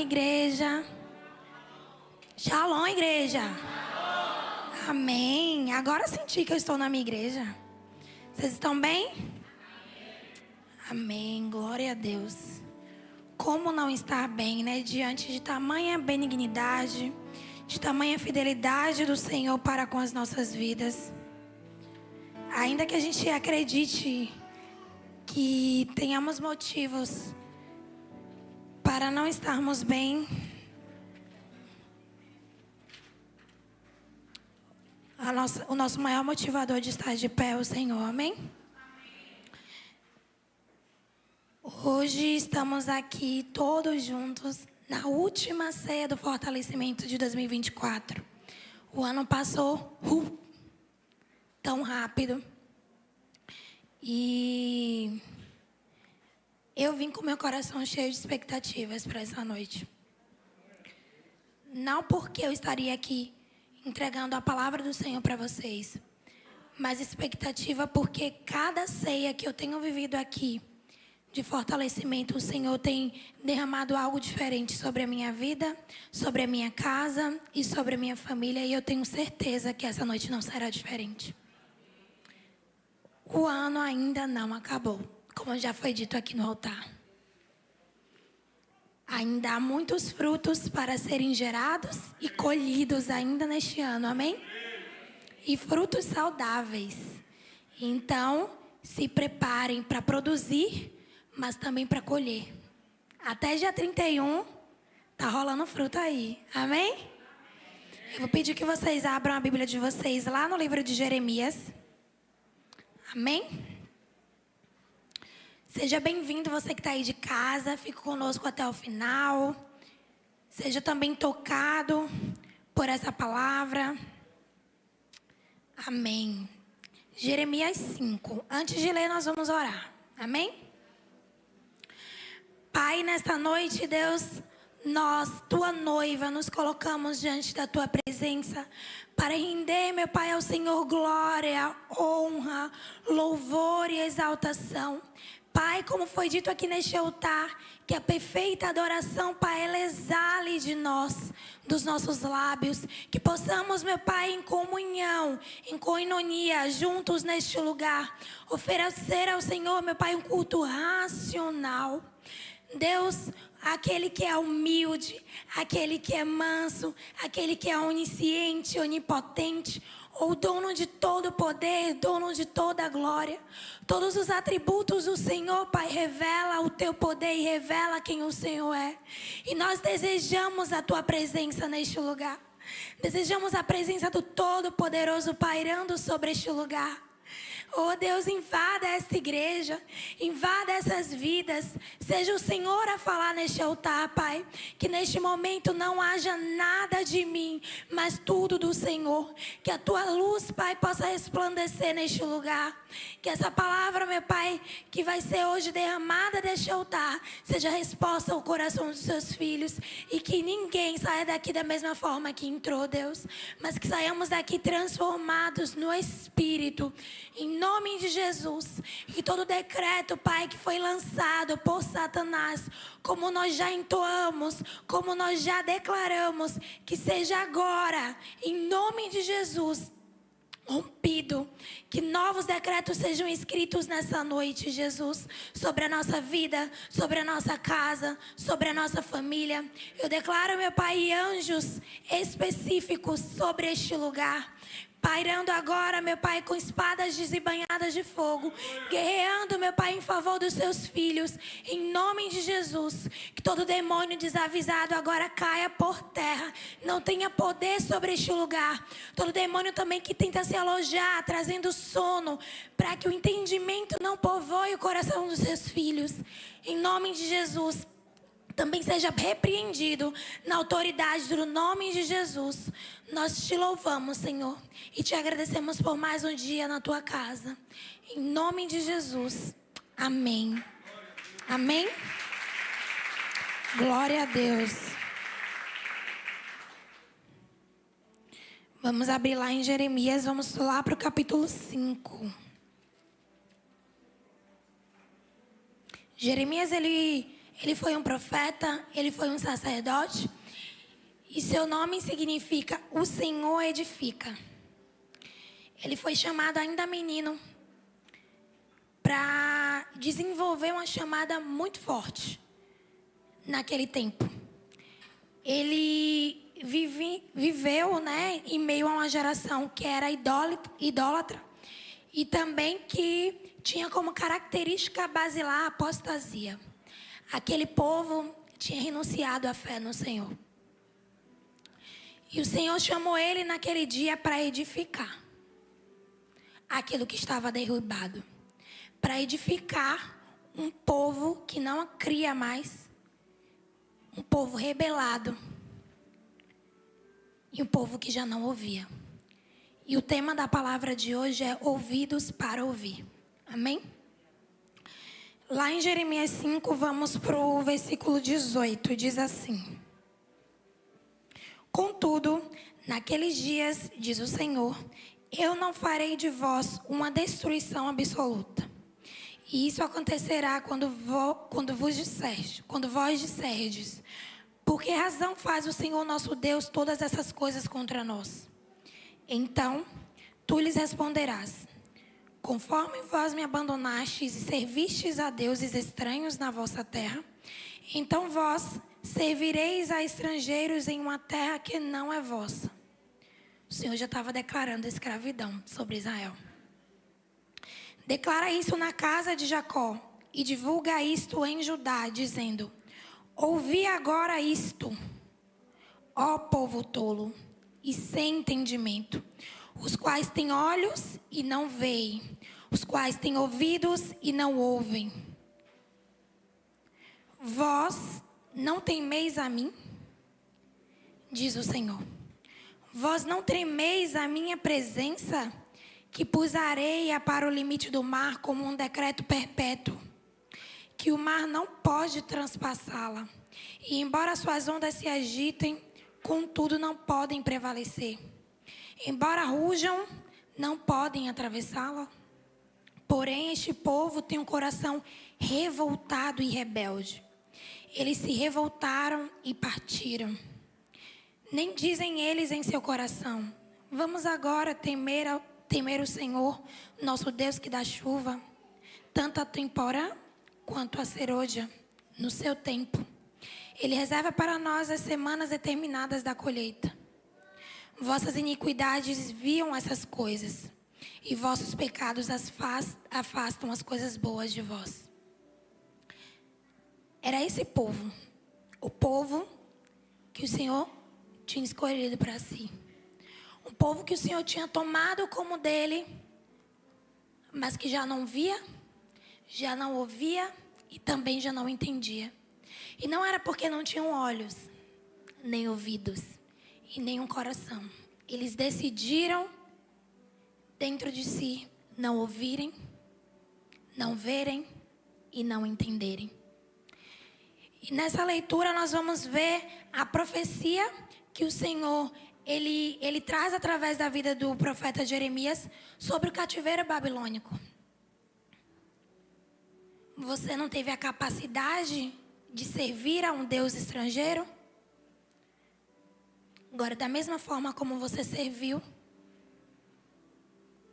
igreja. Shalom, igreja. Amém. Agora senti que eu estou na minha igreja. Vocês estão bem? Amém. Glória a Deus. Como não estar bem, né? Diante de tamanha benignidade, de tamanha fidelidade do Senhor para com as nossas vidas. Ainda que a gente acredite que tenhamos motivos para não estarmos bem, o nosso maior motivador de estar de pé é o Senhor, amém? Hoje estamos aqui todos juntos na última ceia do fortalecimento de 2024. O ano passou tão rápido. E eu vim com meu coração cheio de expectativas para essa noite. Não porque eu estaria aqui entregando a palavra do Senhor para vocês, mas expectativa porque cada ceia que eu tenho vivido aqui, de fortalecimento, o Senhor tem derramado algo diferente sobre a minha vida, sobre a minha casa e sobre a minha família. E eu tenho certeza que essa noite não será diferente. O ano ainda não acabou, como já foi dito aqui no altar. Ainda há muitos frutos para serem gerados e colhidos ainda neste ano, amém? E frutos saudáveis. Então, se preparem para produzir, mas também para colher. Até dia 31, tá rolando fruto aí, amém? Eu vou pedir que vocês abram a Bíblia de vocês lá no livro de Jeremias. Amém? Seja bem-vindo você que está aí de casa. Fique conosco até o final. Seja também tocado por essa palavra. Amém. Jeremias 5. Antes de ler, nós vamos orar. Amém? Pai, nesta noite, Deus, nós, tua noiva, nos colocamos diante da tua presença para render, meu Pai, ao Senhor glória, honra, louvor e exaltação. Pai, como foi dito aqui neste altar, que a perfeita adoração, Pai, ela exale de nós, dos nossos lábios, que possamos, meu Pai, em comunhão, em coinonia, juntos neste lugar, oferecer ao Senhor, meu Pai, um culto racional. Deus, aquele que é humilde, aquele que é manso, aquele que é onisciente, onipotente, ou dono de todo o poder, dono de toda a glória. Todos os atributos do Senhor, Pai, revela o teu poder e revela quem o Senhor é. E nós desejamos a tua presença neste lugar. Desejamos a presença do Todo-Poderoso pairando sobre este lugar. Oh Deus, invada esta igreja, invada essas vidas. Seja o Senhor a falar neste altar, Pai. Que neste momento não haja nada de mim, mas tudo do Senhor. Que a tua luz, Pai, possa resplandecer neste lugar. Que essa palavra, meu Pai, que vai ser hoje derramada deste altar, seja resposta ao coração dos seus filhos. E que ninguém saia daqui da mesma forma que entrou, Deus. Mas que saiamos daqui transformados no Espírito. Em nome de Jesus. E todo decreto, Pai, que foi lançado por Satanás, como nós já entoamos, como nós já declaramos, que seja agora, em nome de Jesus, rompido. Que novos decretos sejam escritos nessa noite, Jesus, sobre a nossa vida, sobre a nossa casa, sobre a nossa família. Eu declaro, meu Pai, anjos específicos sobre este lugar, pairando agora, meu Pai, com espadas desembainhadas de fogo, guerreando, meu Pai, em favor dos seus filhos, em nome de Jesus. Que todo demônio desavisado agora caia por terra, não tenha poder sobre este lugar. Todo demônio também que tenta se alojar, trazendo sono, para que o entendimento não povoe o coração dos seus filhos, em nome de Jesus. Também seja repreendido na autoridade do nome de Jesus. Nós te louvamos, Senhor, e te agradecemos por mais um dia na tua casa. Em nome de Jesus. Amém. Amém. Glória a Deus. Vamos abrir lá em Jeremias, vamos lá para o capítulo 5. Jeremias, ele Ele foi um profeta, ele foi um sacerdote. E seu nome significa o Senhor edifica. Ele foi chamado ainda menino para desenvolver uma chamada muito forte naquele tempo. Ele viveu, né, em meio a uma geração que era idólatra e também que tinha como característica basilar a apostasia. Aquele povo tinha renunciado à fé no Senhor. E o Senhor chamou ele naquele dia para edificar aquilo que estava derrubado, para edificar um povo que não cria mais, um povo rebelado e um povo que já não ouvia. E o tema da palavra de hoje é ouvidos para ouvir. Amém? Lá em Jeremias 5, vamos para o versículo 18, diz assim: Contudo, naqueles dias, diz o Senhor, eu não farei de vós uma destruição absoluta. E isso acontecerá quando vós disserdes, por que razão faz o Senhor nosso Deus todas essas coisas contra nós? Então, tu lhes responderás, conforme vós me abandonastes e servistes a deuses estranhos na vossa terra, então vós servireis a estrangeiros em uma terra que não é vossa. O Senhor já estava declarando a escravidão sobre Israel. Declara isso na casa de Jacó e divulga isto em Judá, dizendo, ouvi agora isto, ó povo tolo e sem entendimento, os quais têm olhos e não veem, os quais têm ouvidos e não ouvem. Vós não temeis a mim? Diz o Senhor. Vós não tremeis a minha presença, que pus a areia para o limite do mar como um decreto perpétuo, que o mar não pode transpassá-la, e embora suas ondas se agitem, contudo não podem prevalecer. Embora rujam, não podem atravessá-la. Porém, este povo tem um coração revoltado e rebelde. Eles se revoltaram e partiram. Nem dizem eles em seu coração, vamos agora temer o Senhor, nosso Deus que dá chuva, tanto a temporã quanto a serôdia, no seu tempo. Ele reserva para nós as semanas determinadas da colheita. Vossas iniquidades viam essas coisas, e vossos pecados afastam as coisas boas de vós. Era esse povo, o povo que o Senhor tinha escolhido para si. Um povo que o Senhor tinha tomado como dele, mas que já não via, já não ouvia e também já não entendia. E não era porque não tinham olhos, nem ouvidos e nem um coração. Eles decidiram dentro de si não ouvirem, não verem e não entenderem. E nessa leitura nós vamos ver a profecia que o Senhor ele traz através da vida do profeta Jeremias sobre o cativeiro babilônico. Você não teve a capacidade de servir a um Deus estrangeiro? Agora, da mesma forma como você serviu,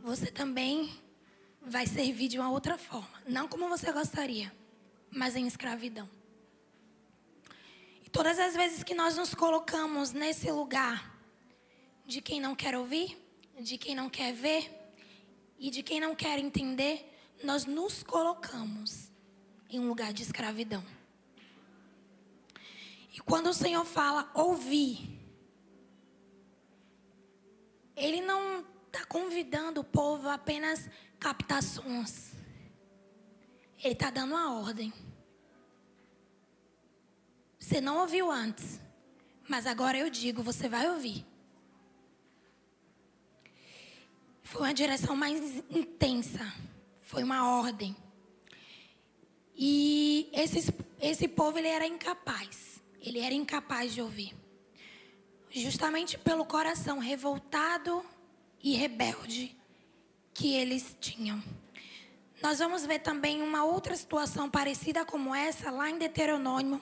você também vai servir de uma outra forma. Não como você gostaria, mas em escravidão. E todas as vezes que nós nos colocamos nesse lugar de quem não quer ouvir, de quem não quer ver e de quem não quer entender, nós nos colocamos em um lugar de escravidão. E quando o Senhor fala ouvir, Ele não está convidando o povo a apenas captar sons. Ele está dando uma ordem. Você não ouviu antes, mas agora eu digo, você vai ouvir. Foi uma direção mais intensa. Foi uma ordem. E esse povo, ele era incapaz. Ele era incapaz de ouvir. Justamente pelo coração revoltado e rebelde que eles tinham. Nós vamos ver também uma outra situação parecida como essa, lá em Deuteronômio,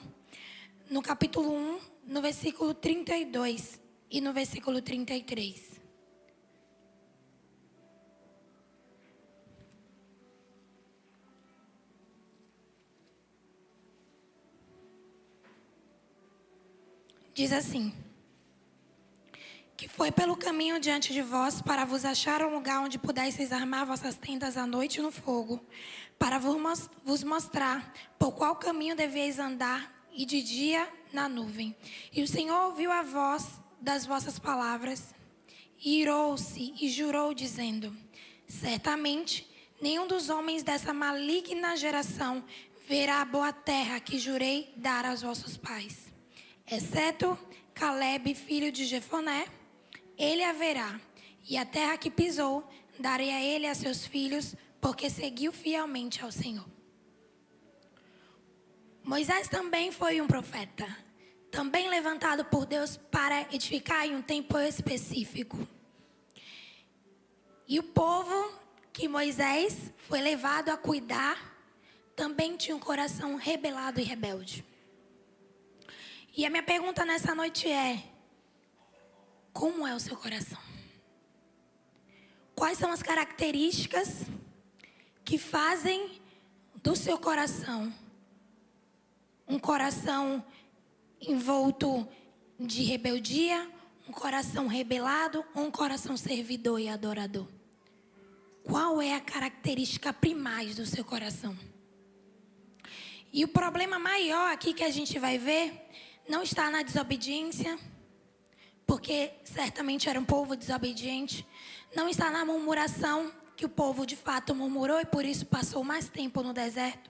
no capítulo 1, no versículo 32 e no versículo 33. Diz assim: que foi pelo caminho diante de vós, para vos achar um lugar onde pudesseis armar vossas tendas à noite no fogo, para vos mostrar por qual caminho deveis andar, e de dia na nuvem. E o Senhor ouviu a voz das vossas palavras, e irou-se e jurou, dizendo: certamente nenhum dos homens dessa maligna geração verá a boa terra que jurei dar aos vossos pais, exceto Calebe, filho de Jefoné. Ele haverá, e a terra que pisou darei a ele e a seus filhos, porque seguiu fielmente ao Senhor. Moisés também foi um profeta, também levantado por Deus para edificar em um tempo específico. E o povo que Moisés foi levado a cuidar também tinha um coração rebelado e rebelde. E a minha pergunta nessa noite é: como é o seu coração? Quais são as características que fazem do seu coração um coração envolto de rebeldia, um coração rebelado ou um coração servidor e adorador? Qual é a característica primaz do seu coração? E o problema maior aqui que a gente vai ver não está na desobediência, porque certamente era um povo desobediente. Não está na murmuração, que o povo de fato murmurou e por isso passou mais tempo no deserto.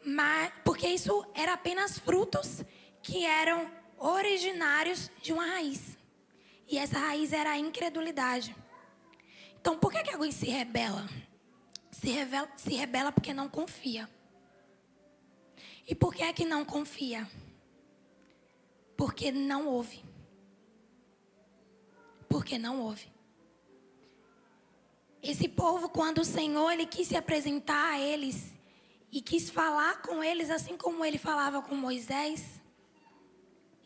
Mas porque isso era apenas frutos que eram originários de uma raiz. E essa raiz era a incredulidade. Então, por que alguém se rebela? Se rebela porque não confia. E por que é que não confia? Porque não ouve. Porque não ouve. Esse povo, quando o Senhor ele quis se apresentar a eles e quis falar com eles assim como ele falava com Moisés,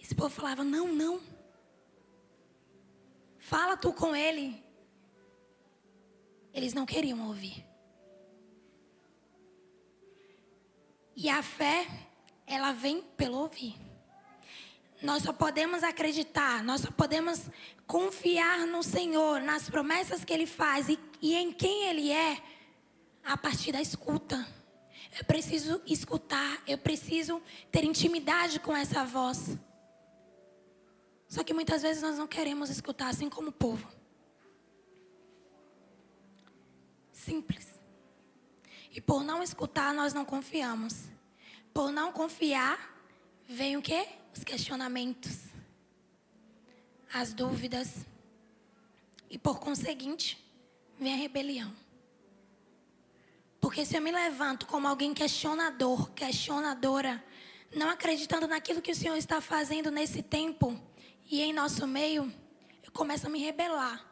esse povo falava: não, não. Fala tu com ele. Eles não queriam ouvir. E a fé, ela vem pelo ouvir. Nós só podemos acreditar, nós só podemos confiar no Senhor, nas promessas que Ele faz e em quem Ele é, a partir da escuta. Eu preciso escutar, eu preciso ter intimidade com essa voz. Só que muitas vezes nós não queremos escutar, assim como o povo. Simples. E por não escutar, nós não confiamos. Por não confiar, vem o quê? Os questionamentos, as dúvidas. E por conseguinte, vem a rebelião. Porque se eu me levanto como alguém questionador, questionadora, não acreditando naquilo que o Senhor está fazendo nesse tempo e em nosso meio, eu começo a me rebelar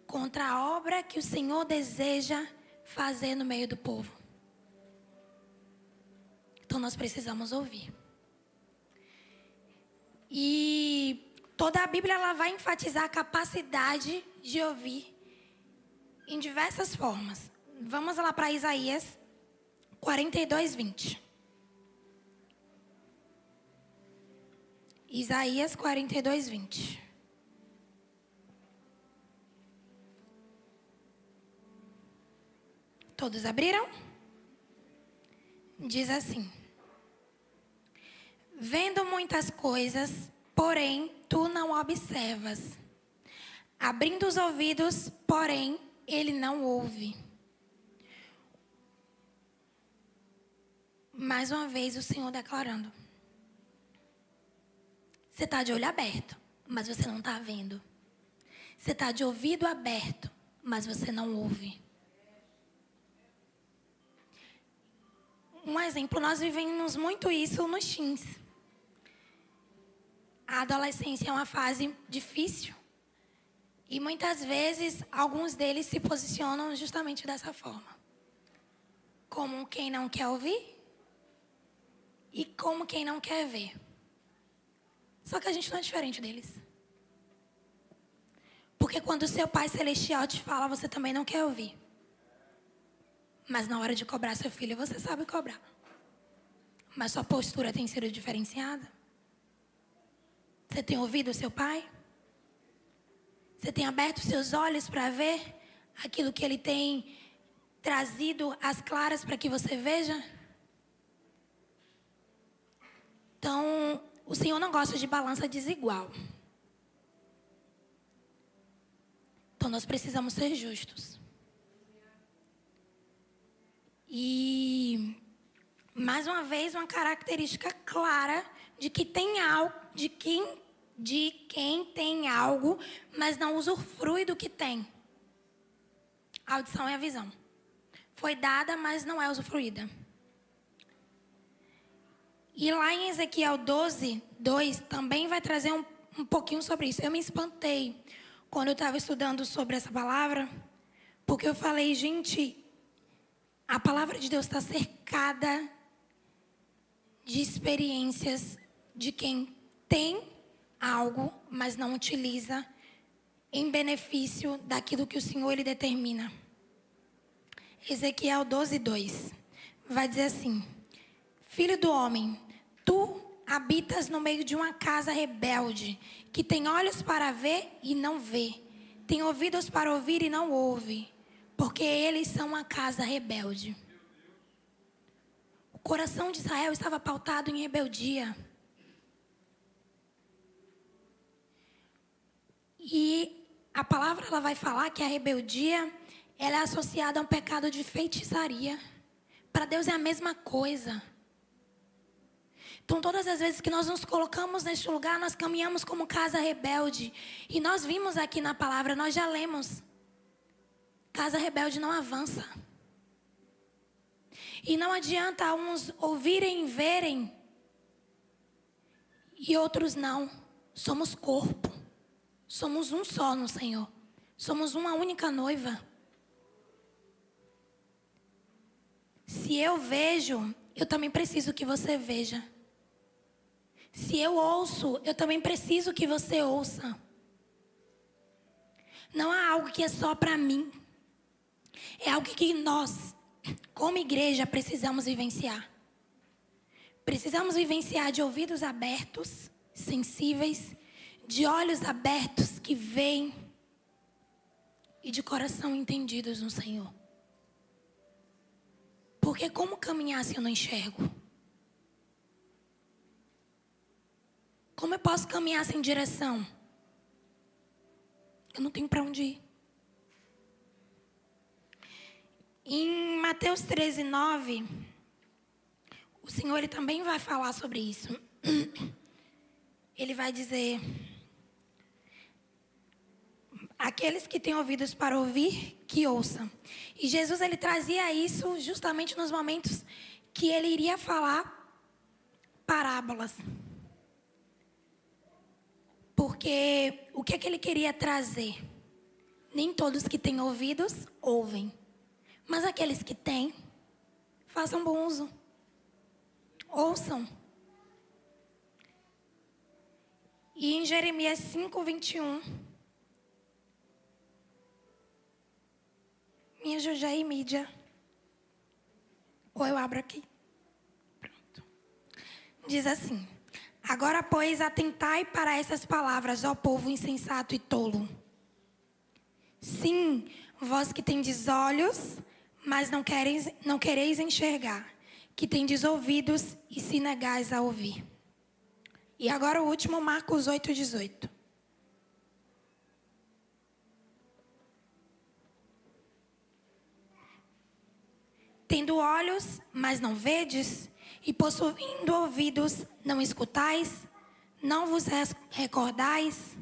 contra a obra que o Senhor deseja fazer no meio do povo. Então nós precisamos ouvir. E toda a Bíblia ela vai enfatizar a capacidade de ouvir em diversas formas. Vamos lá para Isaías 42:20. Isaías 42:20. Todos abriram? Diz assim: vendo muitas coisas, porém tu não observas. Abrindo os ouvidos, porém ele não ouve. Mais uma vez o Senhor declarando: você está de olho aberto, mas você não está vendo. Você está de ouvido aberto, mas você não ouve. Um exemplo, nós vivemos muito isso nos teens. A adolescência é uma fase difícil. E muitas vezes, alguns deles se posicionam justamente dessa forma. como quem não quer ouvir e como quem não quer ver. Só que a gente não é diferente deles. Porque quando o seu Pai Celestial te fala, você também não quer ouvir. Mas na hora de cobrar seu filho, você sabe cobrar. Mas sua postura tem sido diferenciada? Você tem ouvido o seu pai? Você tem aberto seus olhos para ver aquilo que ele tem trazido às claras para que você veja? Então, o Senhor não gosta de balança desigual. Então, nós precisamos ser justos. E, mais uma vez, uma característica clara de que tem algo, de quem tem algo, mas não usufrui do que tem. A audição é a visão. Foi dada, mas não é usufruída. E lá em Ezequiel 12, 2, também vai trazer um pouquinho sobre isso. Eu me espantei quando eu estava estudando sobre essa palavra, porque eu falei, gente, a palavra de Deus está cercada de experiências de quem tem algo, mas não utiliza em benefício daquilo que o Senhor ele determina. Ezequiel 12, 2 vai dizer assim: Filho do homem, tu habitas no meio de uma casa rebelde, que tem olhos para ver e não vê, tem ouvidos para ouvir e não ouve, porque eles são uma casa rebelde. O coração de Israel estava pautado em rebeldia. E a palavra ela vai falar que a rebeldia ela é associada a um pecado de feitiçaria. Para Deus é a mesma coisa. Então, todas as vezes que nós nos colocamos neste lugar, nós caminhamos como casa rebelde. E nós vimos aqui na palavra, nós já lemos. Casa rebelde não avança. E não adianta uns ouvirem e verem e outros não. Somos corpo. Somos um só no Senhor. Somos uma única noiva. Se eu vejo, eu também preciso que você veja. Se eu ouço, eu também preciso que você ouça. Não há algo que é só para mim. É algo que nós, como igreja, precisamos vivenciar. Precisamos vivenciar de ouvidos abertos, sensíveis, de olhos abertos que veem e de coração entendidos no Senhor. Porque como caminhar se eu não enxergo? Como eu posso caminhar sem direção? Eu não tenho para onde ir. Em Mateus 13, 9, o Senhor ele também vai falar sobre isso. Ele vai dizer: aqueles que têm ouvidos para ouvir, que ouçam. E Jesus ele trazia isso justamente nos momentos que ele iria falar parábolas. Porque o que é que ele queria trazer? Nem todos que têm ouvidos ouvem. Mas aqueles que têm, façam bom uso. Ouçam. E em Jeremias 5, 21. Me ajude aí, mídia. Ou eu abro aqui. Pronto. Diz assim: agora, pois, atentai para essas palavras, ó povo insensato e tolo. Sim, vós que tendes olhos, mas não quereis enxergar, que tendes ouvidos e se negais a ouvir. E agora o último, Marcos 8, 18. Tendo olhos, mas não vedes, e possuindo ouvidos, não escutais, não vos recordais.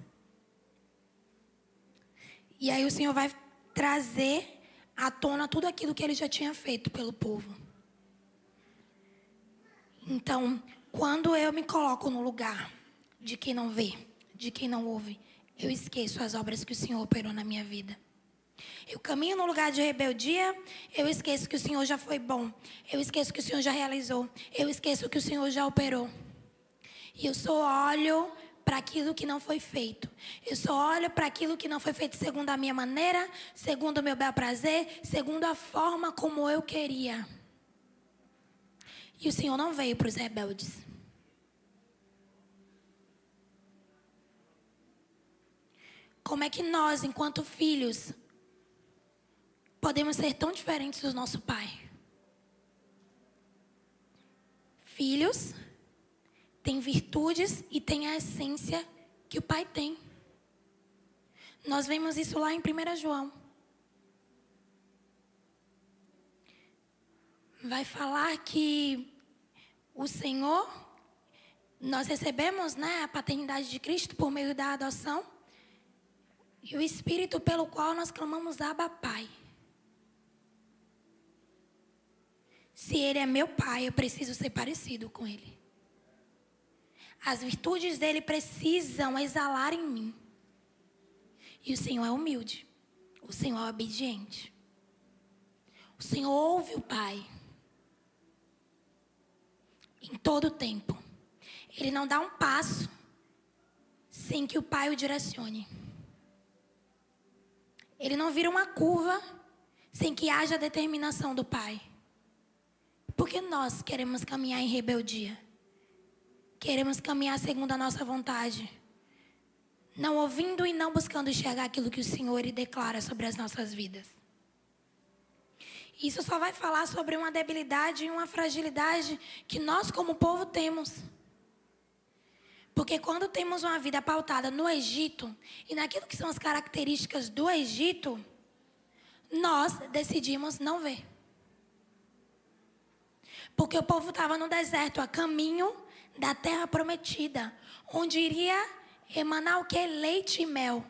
E aí o Senhor vai trazer à tona tudo aquilo que ele já tinha feito pelo povo. Então, quando eu me coloco no lugar de quem não vê, de quem não ouve, eu esqueço as obras que o Senhor operou na minha vida. Eu caminho no lugar de rebeldia, eu esqueço que o Senhor já foi bom. Eu esqueço que o Senhor já realizou. Eu esqueço que o Senhor já operou. E eu só olho para aquilo que não foi feito. Eu só olho para aquilo que não foi feito segundo a minha maneira, segundo o meu bel prazer, segundo a forma como eu queria. E o Senhor não veio para os rebeldes. Como é que nós, enquanto filhos, podemos ser tão diferentes do nosso pai? Filhos têm virtudes e têm a essência que o pai tem. Nós vemos isso lá em 1 João. Vai falar que o Senhor, nós recebemos, a paternidade de Cristo por meio da adoção. E o Espírito pelo qual nós clamamos Abba, Pai. Se Ele é meu Pai, eu preciso ser parecido com Ele. As virtudes dele precisam exalar em mim. E o Senhor é humilde. O Senhor é obediente. O Senhor ouve o Pai. Em todo o tempo. Ele não dá um passo sem que o Pai o direcione. Ele não vira uma curva sem que haja determinação do Pai. Porque nós queremos caminhar em rebeldia. Queremos caminhar segundo a nossa vontade. Não ouvindo e não buscando enxergar aquilo que o Senhor declara sobre as nossas vidas. Isso só vai falar sobre uma debilidade e uma fragilidade que nós como povo temos. Porque quando temos uma vida pautada no Egito e naquilo que são as características do Egito, nós decidimos não ver. Porque o povo estava no deserto, a caminho da terra prometida, onde iria emanar o quê? Leite e mel.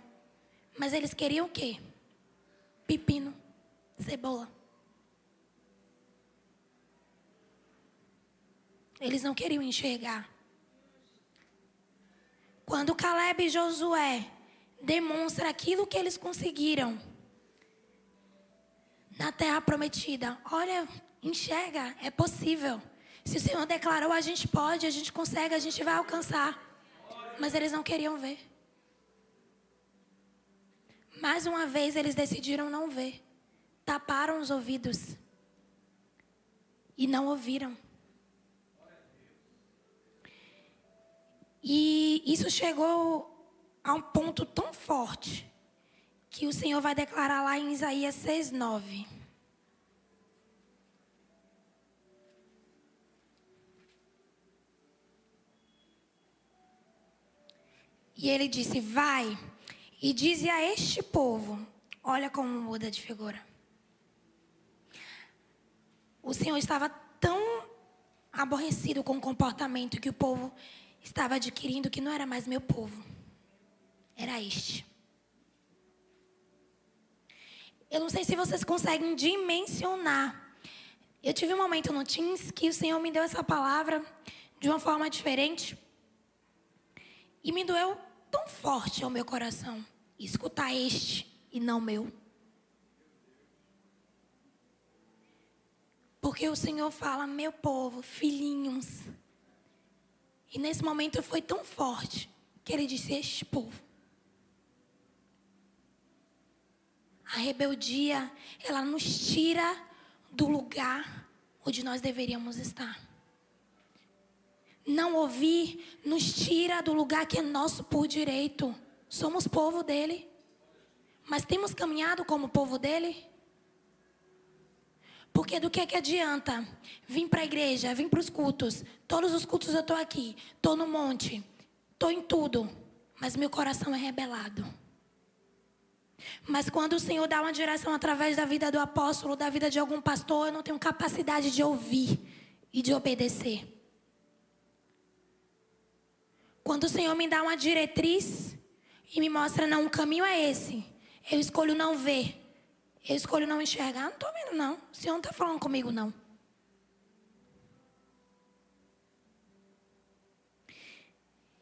Mas eles queriam o quê? Pepino, cebola. Eles não queriam enxergar. Quando Caleb e Josué demonstram aquilo que eles conseguiram na terra prometida, olha, enxerga, é possível. Se o Senhor declarou, a gente pode, a gente consegue, a gente vai alcançar. Mas eles não queriam ver. Mais uma vez eles decidiram não ver. Taparam os ouvidos. E não ouviram. E isso chegou a um ponto tão forte que o Senhor vai declarar lá em Isaías 6:9. E ele disse: vai e dize a este povo. Olha como muda de figura. O Senhor estava tão aborrecido com o comportamento que o povo estava adquirindo, que não era mais meu povo. Era este. Eu não sei se vocês conseguem dimensionar. Eu tive um momento no Teams que o Senhor me deu essa palavra de uma forma diferente. E me doeu tão forte ao meu coração. Escutar este e não meu. Porque o Senhor fala, meu povo, filhinhos. E nesse momento foi tão forte que ele disse, este povo. A rebeldia, ela nos tira do lugar onde nós deveríamos estar. Não ouvir nos tira do lugar que é nosso por direito. Somos povo dele. Mas temos caminhado como povo dele? Porque do que adianta vir para a igreja, vir para os cultos? Todos os cultos eu estou aqui, estou no monte, estou em tudo. Mas meu coração é rebelado. Mas quando o Senhor dá uma direção através da vida do apóstolo, da vida de algum pastor, eu não tenho capacidade de ouvir e de obedecer. Quando o Senhor me dá uma diretriz e me mostra, não, o caminho é esse, eu escolho não ver, eu escolho não enxergar. Não estou vendo, não. O Senhor não está falando comigo, não.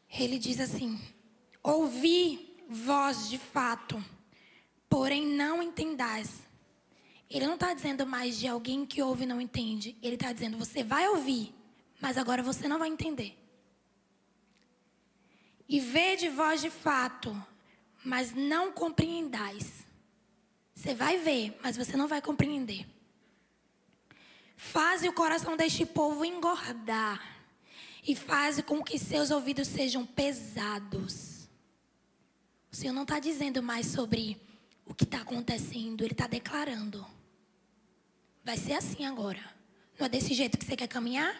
Ele diz assim, ouvi voz de fato, porém não entendais. Ele não está dizendo mais de alguém que ouve e não entende. Ele está dizendo, você vai ouvir, mas agora você não vai entender. E vede vós de fato, mas não compreendais. Você vai ver, mas você não vai compreender. Faze o coração deste povo engordar, e faze com que seus ouvidos sejam pesados. O Senhor não está dizendo mais sobre o que está acontecendo, Ele está declarando. Vai ser assim agora. Não é desse jeito que você quer caminhar?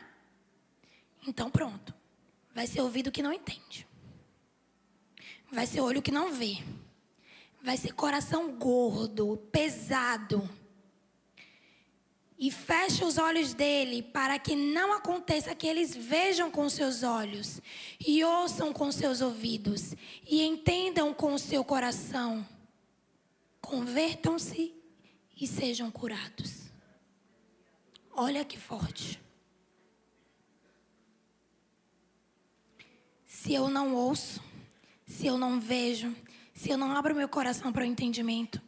Então pronto. Vai ser ouvido que não entende. Vai ser olho que não vê. Vai ser coração gordo, pesado. E fecha os olhos dele para que não aconteça que eles vejam com seus olhos e ouçam com seus ouvidos e entendam com o seu coração. Convertam-se e sejam curados. Olha que forte. Se eu não ouço, se eu não vejo, se eu não abro meu coração para o entendimento,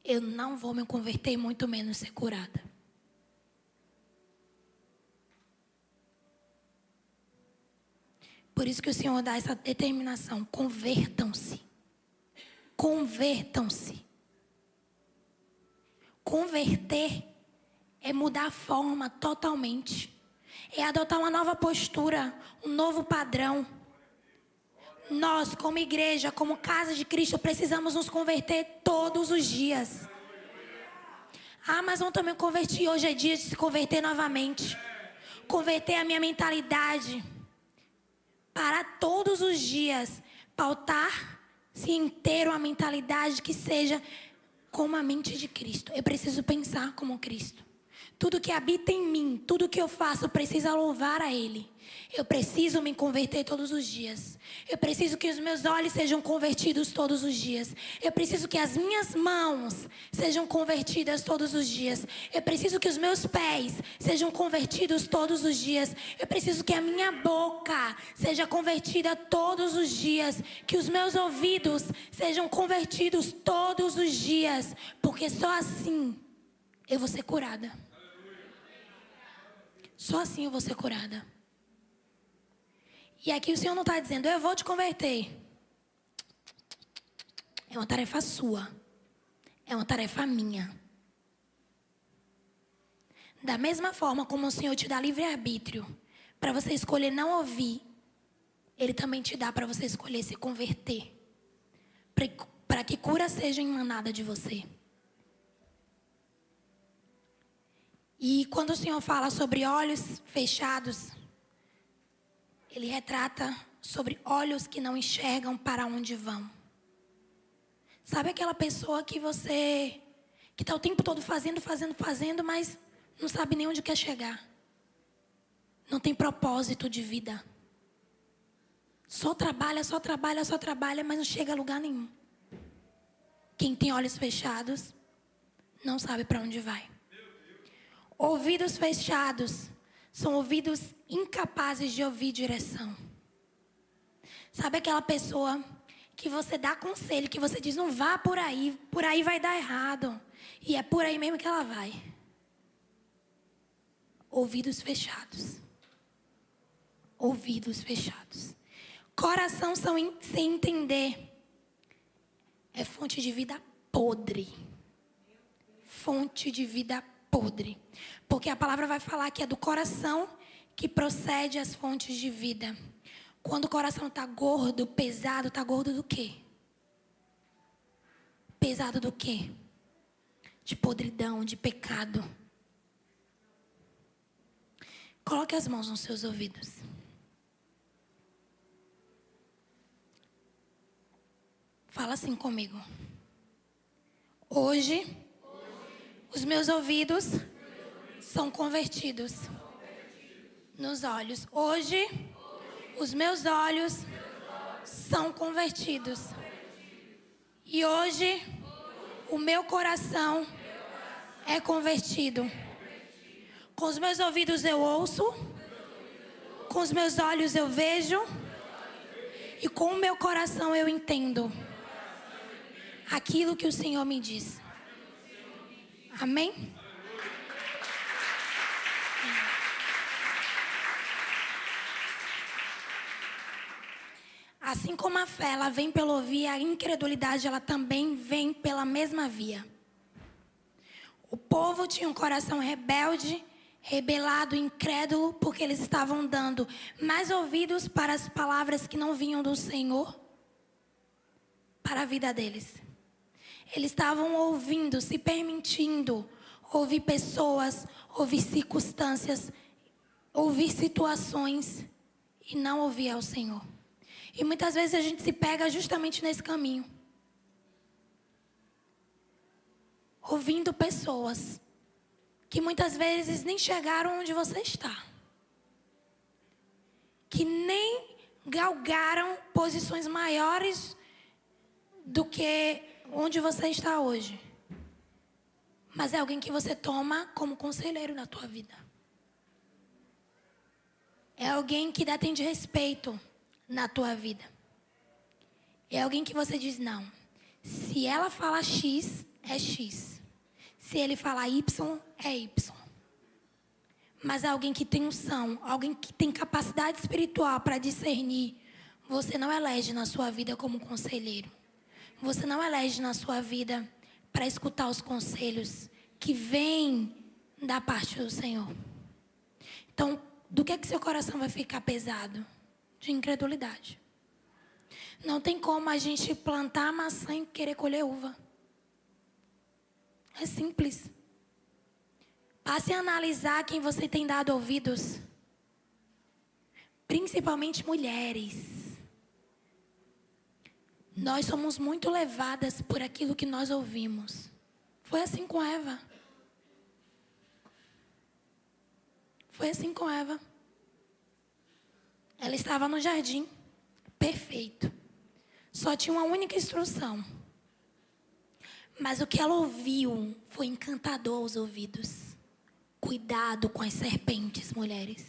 eu não vou me converter e muito menos ser curada. Por isso que o Senhor dá essa determinação. Convertam-se. Convertam-se. Converter é mudar a forma totalmente. É adotar uma nova postura, um novo padrão. Nós, como igreja, como casa de Cristo, precisamos nos converter todos os dias. Ah, mas não estou me converti. Hoje é dia de se converter novamente. Converter a minha mentalidade. Para todos os dias pautar-se inteiro a mentalidade que seja como a mente de Cristo. Eu preciso pensar como Cristo. Tudo que habita em mim, tudo que eu faço precisa louvar a Ele. Eu preciso me converter todos os dias. Eu preciso que os meus olhos sejam convertidos todos os dias. Eu preciso que as minhas mãos sejam convertidas todos os dias. Eu preciso que os meus pés sejam convertidos todos os dias. Eu preciso que a minha boca seja convertida todos os dias. Que os meus ouvidos sejam convertidos todos os dias. Porque só assim eu vou ser curada. Só assim eu vou ser curada. E aqui o Senhor não está dizendo, eu vou te converter. É uma tarefa sua. É uma tarefa minha. Da mesma forma como o Senhor te dá livre-arbítrio para você escolher não ouvir, Ele também te dá para você escolher se converter. Para que cura seja emanada de você. E quando o Senhor fala sobre olhos fechados, Ele retrata sobre olhos que não enxergam para onde vão. Sabe aquela pessoa que está o tempo todo fazendo, mas não sabe nem onde quer chegar. Não tem propósito de vida. Só trabalha, mas não chega a lugar nenhum. Quem tem olhos fechados não sabe para onde vai. Ouvidos fechados são ouvidos incapazes de ouvir direção. Sabe aquela pessoa que você dá conselho, que você diz, não vá por aí vai dar errado. E é por aí mesmo que ela vai. Ouvidos fechados. Ouvidos fechados. Coração sem entender. É fonte de vida podre. Fonte de vida podre. Porque a palavra vai falar que é do coração que procede as fontes de vida. Quando o coração está gordo, pesado, está gordo do quê? Pesado do quê? De podridão, de pecado. Coloque as mãos nos seus ouvidos. Fala assim comigo. Hoje, os meus ouvidos são convertidos nos olhos. Hoje, os meus olhos são convertidos. E hoje, o meu coração é convertido. Com os meus ouvidos eu ouço, com os meus olhos eu vejo, e com o meu coração eu entendo. aquilo que o Senhor me diz. Amém? Assim como a fé, ela vem pelo ouvir, a incredulidade, ela também vem pela mesma via. O povo tinha um coração rebelde, rebelado, incrédulo, porque eles estavam dando mais ouvidos para as palavras que não vinham do Senhor para a vida deles. Eles estavam ouvindo, se permitindo ouvir pessoas, ouvir circunstâncias, ouvir situações e não ouvir ao Senhor. E muitas vezes a gente se pega justamente nesse caminho. Ouvindo pessoas que muitas vezes nem chegaram onde você está. Que nem galgaram posições maiores do que onde você está hoje. Mas é alguém que você toma como conselheiro na tua vida. É alguém que dá tem de respeito na tua vida. É alguém que você diz não. Se ela fala X, é X. Se ele falar Y, é Y. Mas é alguém que tem unção, alguém que tem capacidade espiritual para discernir. Você não elege na sua vida como conselheiro. Você não elege na sua vida para escutar os conselhos que vêm da parte do Senhor. Então, do que seu coração vai ficar pesado? De incredulidade. Não tem como a gente plantar maçã e querer colher uva. É simples. Passe a analisar quem você tem dado ouvidos. Principalmente mulheres. Nós somos muito levadas por aquilo que nós ouvimos. Foi assim com Eva. Foi assim com Eva. Ela estava no jardim, perfeito. Só tinha uma única instrução. Mas o que ela ouviu foi encantador aos ouvidos. Cuidado com as serpentes, mulheres.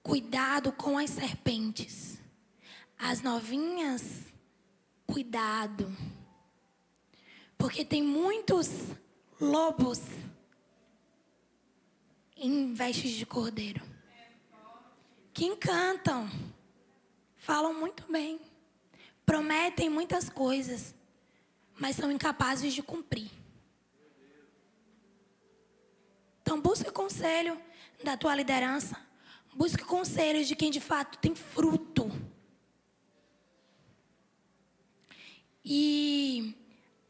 Cuidado com as serpentes. As novinhas, cuidado. Porque tem muitos lobos em vestes de cordeiro. Que encantam, falam muito bem, prometem muitas coisas, mas são incapazes de cumprir. Então busque conselho da tua liderança, busque conselho de quem de fato tem fruto. E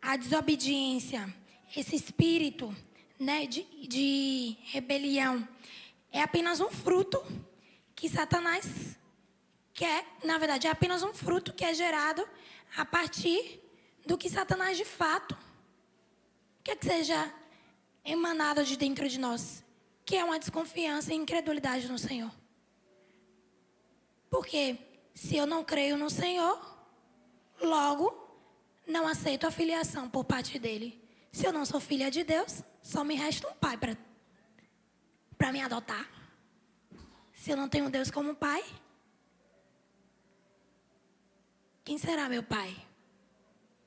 a desobediência, esse espírito, né, de rebelião, é apenas um fruto que Satanás quer, na verdade, é apenas um fruto que é gerado a partir do que Satanás de fato quer que seja emanado de dentro de nós, que é uma desconfiança e incredulidade no Senhor. Porque se eu não creio no Senhor, logo não aceito a filiação por parte dele. Se eu não sou filha de Deus, só me resta um pai para me adotar. Se eu não tenho Deus como pai, quem será meu pai?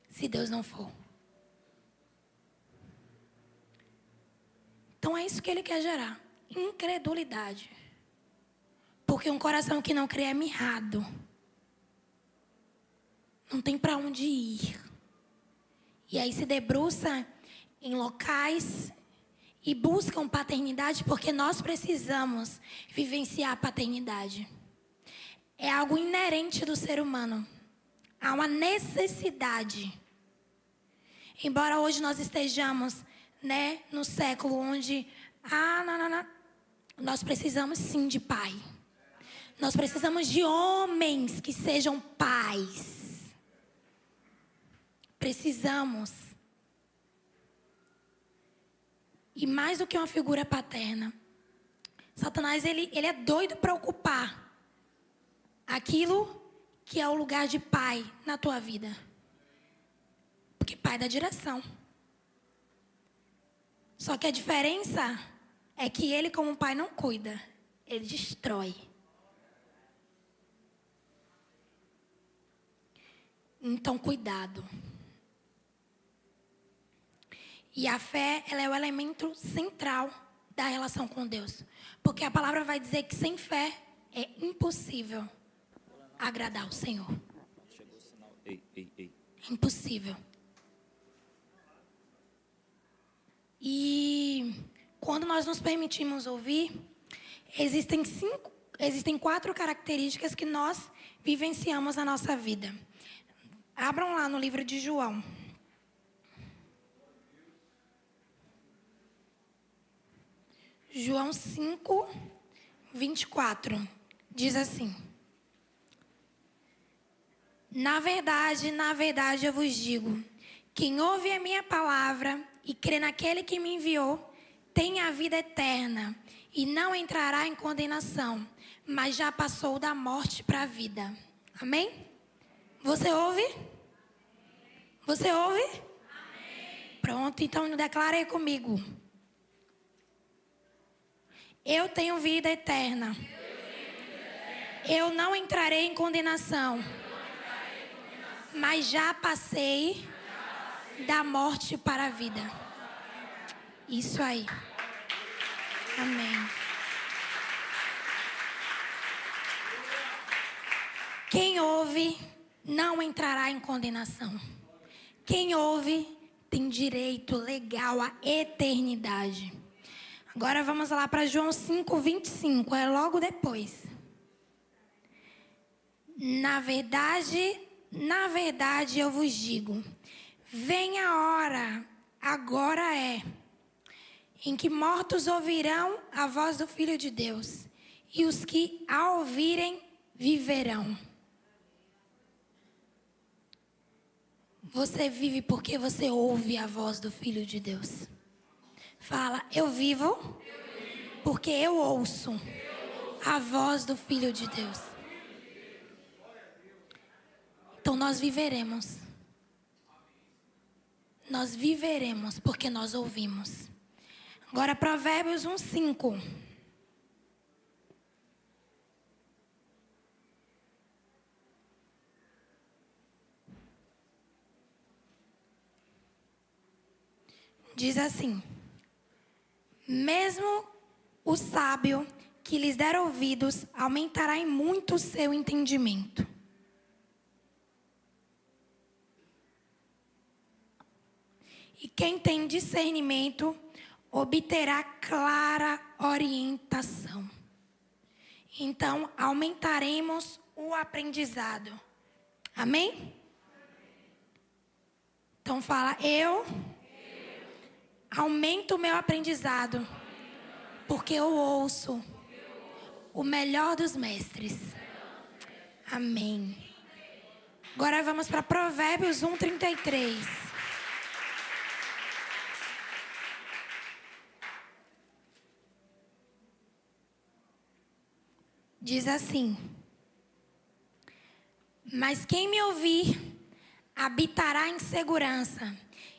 Se Deus não for. Então é isso que ele quer gerar. Incredulidade. Porque um coração que não crê é mirrado. Não tem para onde ir. E aí se debruça em locais e buscam paternidade porque nós precisamos vivenciar a paternidade. É algo inerente do ser humano. Há uma necessidade. Embora hoje nós estejamos, né, no século onde nós precisamos sim de pai. Nós precisamos de homens que sejam pais. Precisamos. E mais do que uma figura paterna, Satanás ele é doido para ocupar aquilo que é o lugar de pai na tua vida. Porque pai dá direção. Só que a diferença é que ele como pai não cuida, ele destrói. Então cuidado. E a fé, ela é o elemento central da relação com Deus. Porque a palavra vai dizer que sem fé é impossível agradar o Senhor. É impossível. E quando nós nos permitimos ouvir, existem 4 características que nós vivenciamos na nossa vida. Abram lá no livro de João. João 5, 24. Diz assim: na verdade eu vos digo, quem ouve a minha palavra e crê naquele que me enviou, tem a vida eterna e não entrará em condenação, mas já passou da morte para a vida. Amém? Você ouve? Você ouve? Amém. Pronto, então declara aí comigo. Eu tenho vida eterna. Eu não entrarei em condenação, mas já passei da morte para a vida. Isso aí. Amém. Quem ouve não entrará em condenação. Quem ouve tem direito legal à eternidade. Agora vamos lá para João 5, 25. É logo depois. Na verdade eu vos digo, vem a hora, agora é, em que mortos ouvirão a voz do Filho de Deus, e os que a ouvirem viverão. Você vive porque você ouve a voz do Filho de Deus. Fala, eu vivo porque eu ouço a voz do Filho de Deus. Então nós viveremos. Nós viveremos porque nós ouvimos. Agora Provérbios 1, 5. Diz assim: mesmo o sábio que lhes der ouvidos aumentará em muito o seu entendimento. E quem tem discernimento obterá clara orientação. Então, aumentaremos o aprendizado. Amém? Então, fala, eu aumento o meu aprendizado, porque eu ouço o melhor dos mestres. Amém. Agora vamos para Provérbios 1, 33. Diz assim: mas quem me ouvir habitará em segurança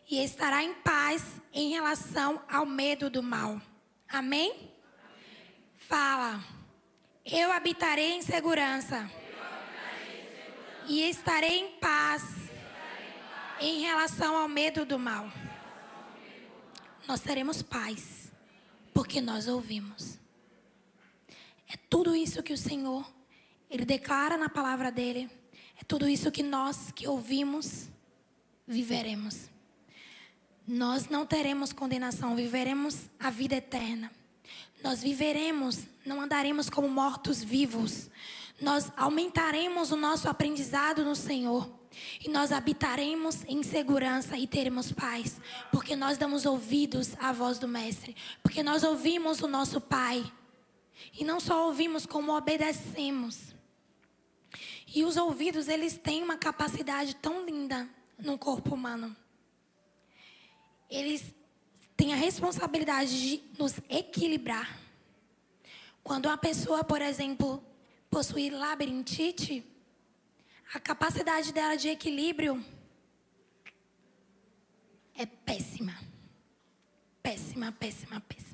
e estará em paz em relação ao medo do mal. Amém? Fala, eu habitarei em segurança e estarei em paz em relação ao medo do mal. Nós teremos paz porque nós ouvimos. É tudo isso que o Senhor, Ele declara na palavra dEle. É tudo isso que nós que ouvimos, viveremos. Nós não teremos condenação, viveremos a vida eterna. Nós viveremos, não andaremos como mortos vivos. Nós aumentaremos o nosso aprendizado no Senhor. E nós habitaremos em segurança e teremos paz. Porque nós damos ouvidos à voz do Mestre. Porque nós ouvimos o nosso Pai. E não só ouvimos, como obedecemos. E os ouvidos, eles têm uma capacidade tão linda no corpo humano. Eles têm a responsabilidade de nos equilibrar. Quando uma pessoa, por exemplo, possui labirintite, a capacidade dela de equilíbrio é péssima. Péssima, péssima, péssima.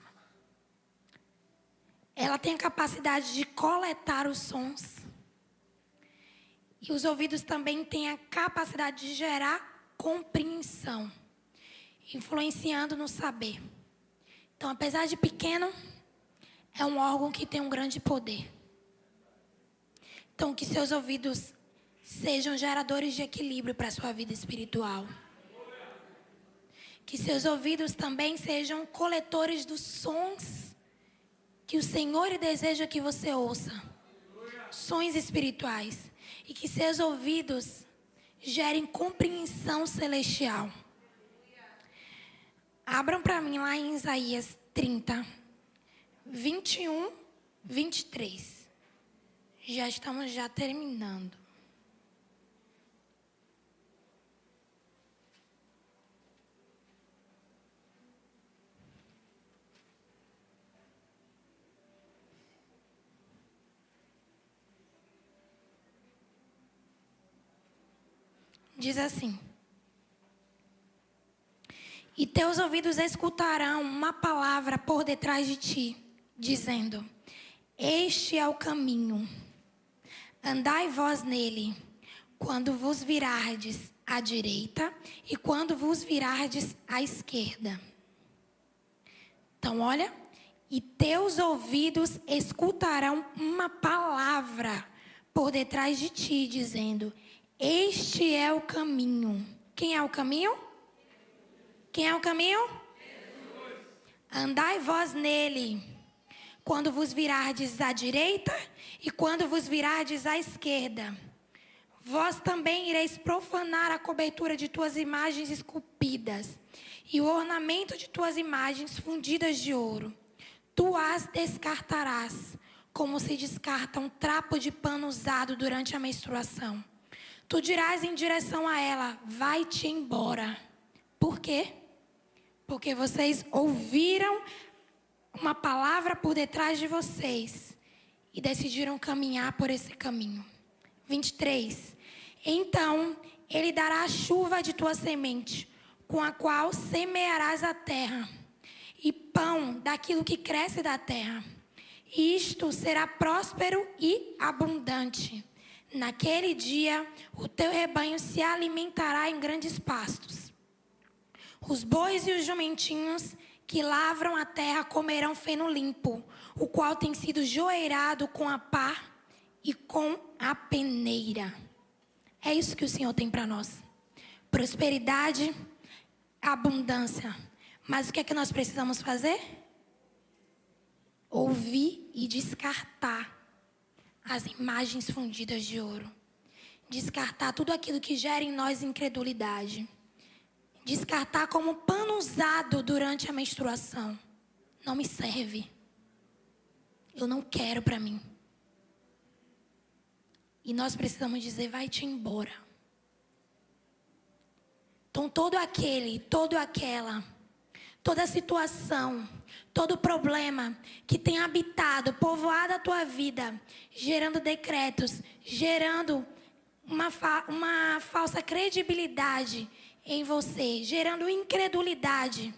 Ela tem a capacidade de coletar os sons. E os ouvidos também têm a capacidade de gerar compreensão. influenciando no saber. Então, apesar de pequeno, é um órgão que tem um grande poder. Então, que seus ouvidos sejam geradores de equilíbrio para a sua vida espiritual. Que seus ouvidos também sejam coletores dos sons que o Senhor deseja que você ouça. Sons espirituais. E que seus ouvidos gerem compreensão celestial. Abram para mim lá em Isaías 30, 21, 23. Já estamos terminando. Diz assim: e teus ouvidos escutarão uma palavra por detrás de ti, dizendo: este é o caminho, andai vós nele, quando vos virardes à direita e quando vos virardes à esquerda. Então, olha, e teus ouvidos escutarão uma palavra por detrás de ti, dizendo: este é o caminho. Quem é o caminho? Quem é o caminho? Jesus. Andai vós nele, quando vos virardes à direita e quando vos virardes à esquerda. Vós também ireis profanar a cobertura de tuas imagens esculpidas e o ornamento de tuas imagens fundidas de ouro. Tu as descartarás, como se descarta um trapo de pano usado durante a menstruação. Tu dirás em direção a ela: vai-te embora. Por quê? Porque vocês ouviram uma palavra por detrás de vocês e decidiram caminhar por esse caminho. 23. Então ele dará a chuva de tua semente, com a qual semearás a terra, e pão daquilo que cresce da terra. Isto será próspero e abundante. Naquele dia, o teu rebanho se alimentará em grandes pastos. Os bois e os jumentinhos que lavram a terra comerão feno limpo, o qual tem sido joeirado com a pá e com a peneira. É isso que o Senhor tem para nós. Prosperidade, abundância. Mas o que é que nós precisamos fazer? Ouvir e descartar as imagens fundidas de ouro. Descartar tudo aquilo que gera em nós incredulidade. Descartar como pano usado durante a menstruação. Não me serve. Eu não quero para mim. E nós precisamos dizer: vai-te embora. Então toda situação, todo problema que tem habitado, povoado a tua vida, gerando decretos, gerando uma falsa credibilidade em você, gerando incredulidade,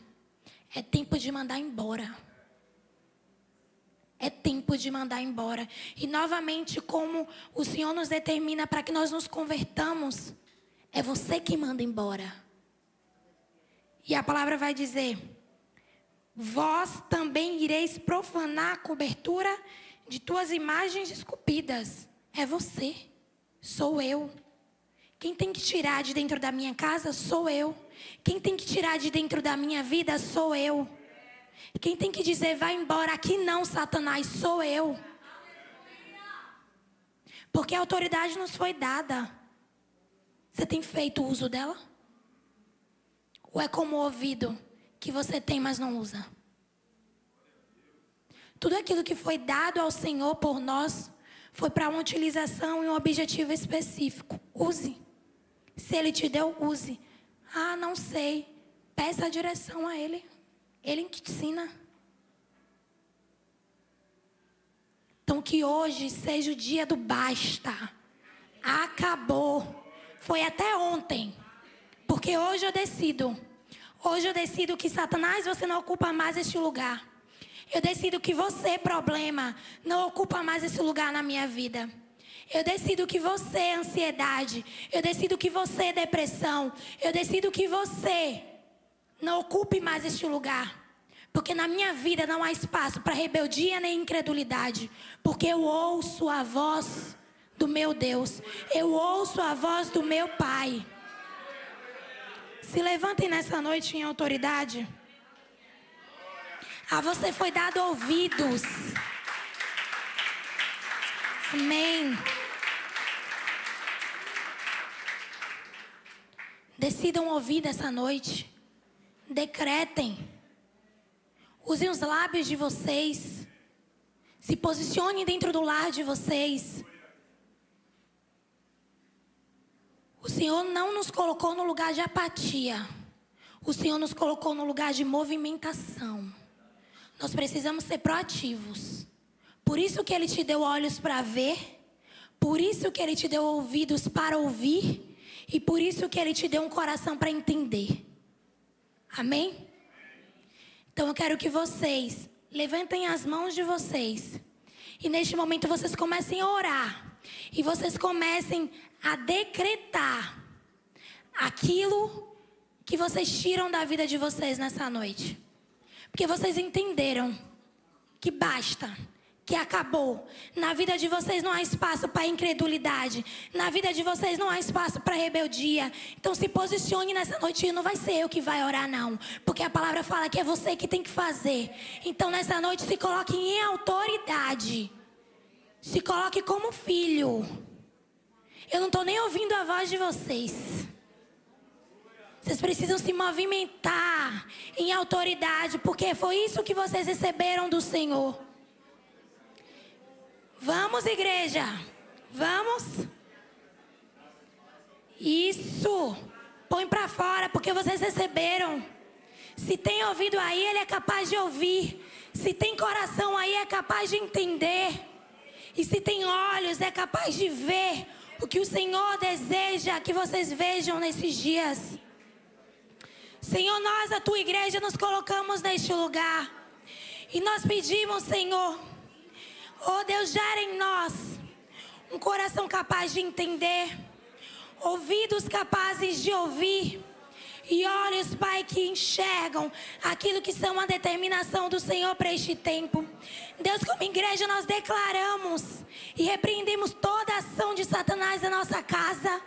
é tempo de mandar embora. É tempo de mandar embora. E novamente, como o Senhor nos determina para que nós nos convertamos, é você que manda embora. E a palavra vai dizer: vós também ireis profanar a cobertura de tuas imagens esculpidas. É você, sou eu. Quem tem que tirar de dentro da minha casa, sou eu. Quem tem que tirar de dentro da minha vida, sou eu. Quem tem que dizer: vai embora, aqui não, Satanás, sou eu. Porque a autoridade nos foi dada. Você tem feito uso dela? Ou é como o ouvido que você tem, mas não usa? Tudo aquilo que foi dado ao Senhor por nós foi para uma utilização e um objetivo específico. Use. Se Ele te deu, use. Ah, não sei. Peça a direção a Ele. Ele te ensina. Então que hoje seja o dia do basta. Acabou. Foi até ontem. Porque hoje eu decido. Hoje eu decido que, Satanás, você não ocupa mais este lugar. Eu decido que você, problema, não ocupa mais esse lugar na minha vida. Eu decido que você, ansiedade. Eu decido que você, depressão. Eu decido que você Não ocupe mais este lugar. Porque na minha vida não há espaço para rebeldia nem incredulidade. Porque eu ouço a voz do meu Deus. Eu ouço a voz do meu Pai. Se levantem nessa noite em autoridade. A você foi dado ouvidos. Amém. Decidam ouvir dessa noite. Decretem. Usem os lábios de vocês. Se posicionem dentro do lar de vocês. O Senhor não nos colocou no lugar de apatia. O Senhor nos colocou no lugar de movimentação. Nós precisamos ser proativos. Por isso que Ele te deu olhos para ver. Por isso que Ele te deu ouvidos para ouvir. E por isso que Ele te deu um coração para entender. Amém? Então eu quero que vocês levantem as mãos de vocês. E neste momento vocês comecem a orar. E vocês comecem a decretar aquilo que vocês tiram da vida de vocês nessa noite. Porque vocês entenderam que basta, que acabou. Na vida de vocês não há espaço para incredulidade. Na vida de vocês não há espaço para rebeldia. Então se posicione nessa noite. E não vai ser eu que vai orar, não. Porque a palavra fala que é você que tem que fazer. Então nessa noite se coloque em autoridade. Se coloque como filho. Eu não estou nem ouvindo a voz de vocês. Vocês precisam se movimentar em autoridade. Porque foi isso que vocês receberam do Senhor. Vamos, igreja. Vamos. Isso. Põe para fora, porque vocês receberam. Se tem ouvido aí, Ele é capaz de ouvir. Se tem coração aí, é capaz de entender. E se tem olhos, é capaz de ver o que o Senhor deseja que vocês vejam nesses dias. Senhor, nós, a Tua igreja, nos colocamos neste lugar. E nós pedimos, Senhor, oh Deus, gera em nós um coração capaz de entender, ouvidos capazes de ouvir e olhos, Pai, que enxergam aquilo que são a determinação do Senhor para este tempo. Deus, como igreja, nós declaramos e repreendemos toda ação de Satanás na nossa casa,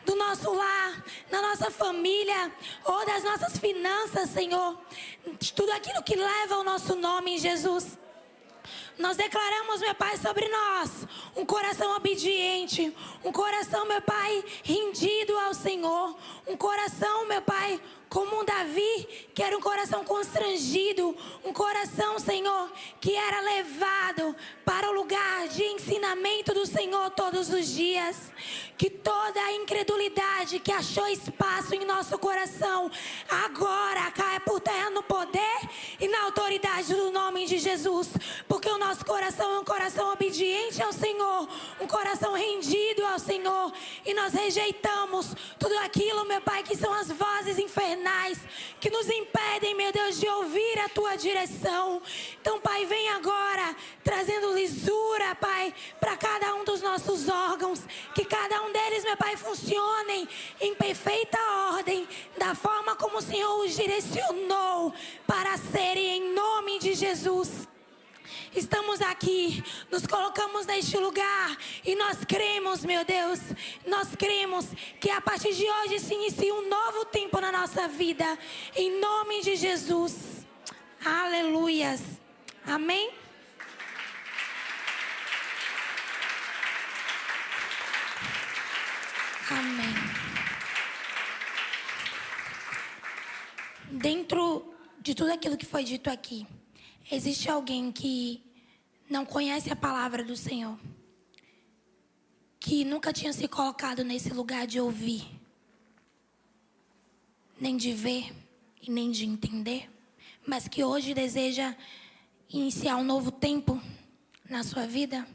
do nosso lar, na nossa família, ou das nossas finanças, Senhor. Tudo aquilo que leva o nosso nome, Jesus. Nós declaramos, meu Pai, sobre nós um coração obediente, um coração, meu Pai, rendido ao Senhor, um coração, meu Pai, como um Davi, que era um coração constrangido, um coração, Senhor, que era levado para o lugar de ensinamento do Senhor todos os dias. Que toda a incredulidade que achou espaço em nosso coração, agora caia por terra no poder e na autoridade do nome de Jesus. Porque o nosso coração é um coração obediente ao Senhor, um coração rendido ao Senhor. E nós rejeitamos tudo aquilo, meu Pai, que são as vozes infernais que nos impedem, meu Deus, de ouvir a Tua direção. Então, Pai, vem agora trazendo lisura, Pai, para cada um dos nossos órgãos. Que cada um deles, meu Pai, funcionem em perfeita ordem, da forma como o Senhor os direcionou para serem, em nome de Jesus. Estamos aqui, nos colocamos neste lugar e nós cremos, meu Deus, nós cremos que a partir de hoje se inicia um novo tempo na nossa vida, em nome de Jesus. Aleluias. Amém? Amém. Dentro de tudo aquilo que foi dito aqui, existe alguém que não conhece a palavra do Senhor, que nunca tinha se colocado nesse lugar de ouvir, nem de ver e nem de entender, mas que hoje deseja iniciar um novo tempo na sua vida,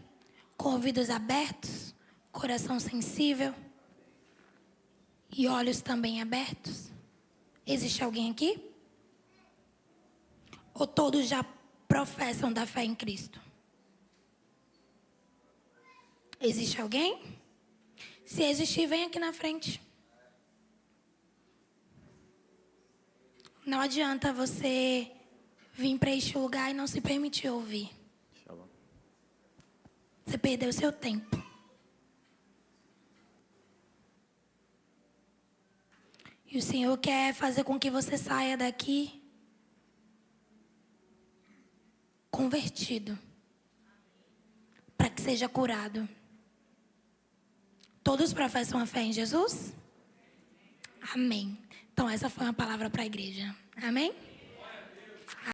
com ouvidos abertos, coração sensível e olhos também abertos? Existe alguém aqui? Ou todos já professam da fé em Cristo? Existe alguém? Se existir, vem aqui na frente. Não adianta você vir para este lugar e não se permitir ouvir. Você perdeu seu tempo. E o Senhor quer fazer com que você saia daqui convertido, para que seja curado. Todos professam a fé em Jesus? Amém. Então essa foi uma palavra para a igreja. Amém?